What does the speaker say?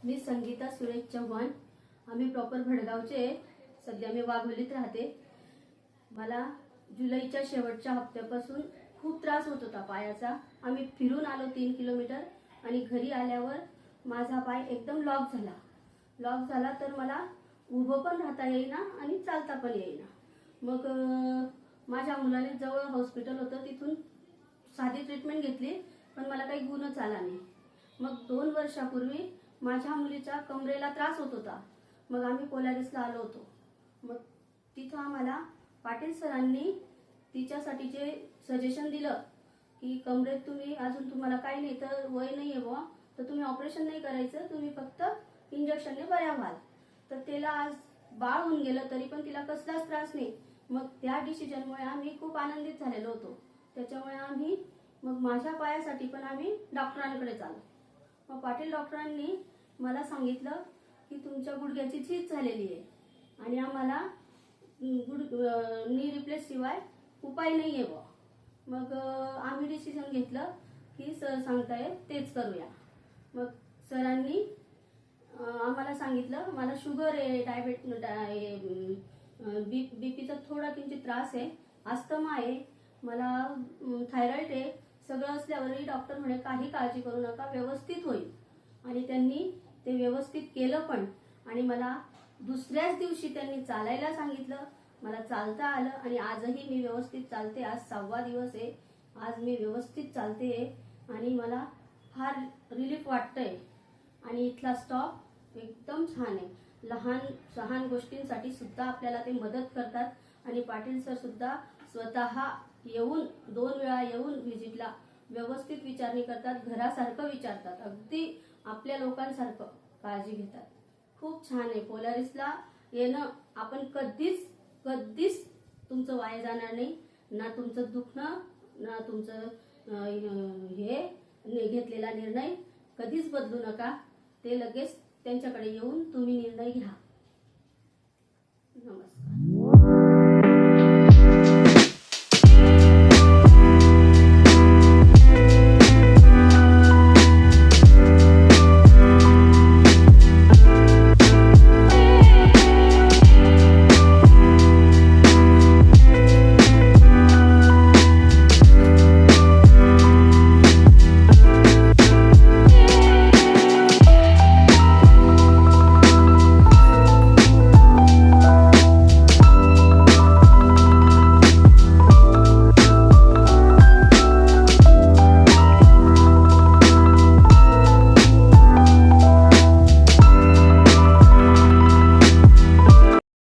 मी संगीता सुरेश चव्हाण. आम्ही प्रॉपर भडगावचे. सध्या मी वाघोलीत राहते. मला जुलैच्या शेवटच्या हप्त्यापासून खूप त्रास होत होता पायाचा. आम्ही फिरून आलो 3 किलोमीटर आणि घरी आल्यावर माझा पाय एकदम लॉक झाला तर मला उभं पण राहता येईना आणि चालता पण येईना. मग माझ्या मुलाने जवळ हॉस्पिटल होतं, तिथून साधी ट्रीटमेंट घेतली पण मला काही गुणच आला नाही. मग 2 वर्षापूर्वी माझ्या मुलीच्या कमरेला त्रास होत होता. मग आम्ही पोलारिसला आलो होतो. मग तिथं आम्हाला पाटील सरांनी तिच्यासाठीचे सजेशन दिलं की कमरेत तुम्ही अजून तुम्हाला काही नाही तर वय नाही आहे बुवा, तर तुम्ही ऑपरेशन नाही करायचं, तुम्ही फक्त इंजेक्शनने बऱ्या व्हाल. तर तिला आज बाळ होऊन गेलं तरी पण तिला कसलाच त्रास नाही. मग त्या डिसिजनमुळे आम्ही खूप आनंदित झालेलो होतो. त्याच्यामुळे आम्ही मग माझ्या पायासाठी पण आम्ही डॉक्टरांकडे चाललो. मग पाटील डॉक्टरांनी मला सांगितलं की तुमच्या गुडघ्याची झीज झालेली आहे आणि आम्हाला नी रिप्लेस शिवाय उपाय नाही आहे बुवा. मग आम्ही डिसिजन घेतलं की सर सांगताय तेच करूया. मग सरांनी आम्हाला सांगितलं मला शुगर आहे, बीपीचा थोडा किंचित त्रास आहे, अस्थमा आहे, मला थायरॉइड आहे. सगळं असल्यावरही डॉक्टर म्हणे काही काळजी करू नका, व्यवस्थित होईल. आणि त्यांनी ते व्यवस्थित केलं पण. आणि मला दुसऱ्याच दिवशी त्यांनी चालायला सांगितलं. मला चालता आलं आणि आजही मी व्यवस्थित चालते. आज 6वा दिवस आहे. आज मी व्यवस्थित चालते आणि मला फार रिलीफ वाटतंय. आणि इथला स्टॉप एकदम छान आहे. लहान गोष्टींसाठी सुद्धा आपल्याला ते मदत करतात. आणि पाटील सर सुद्धा स्वतः येऊन 2 वेळा येऊन व्हिजिटला व्यवस्थित विचारणी करतात, घरासारखं विचारतात, अगदी आपल्या लोकांसारखं काळजी घेतात. खूप छान आहे. पोलारिसला येणं आपण कधीच तुमचं वाया जाणार नाही. ना तुमचं दुखणं, ना तुमचं हे घेतलेला निर्णय कधीच बदलू नका. ते लगेच त्यांच्याकडे येऊन तुम्ही निर्णय घ्या. नमस्कार.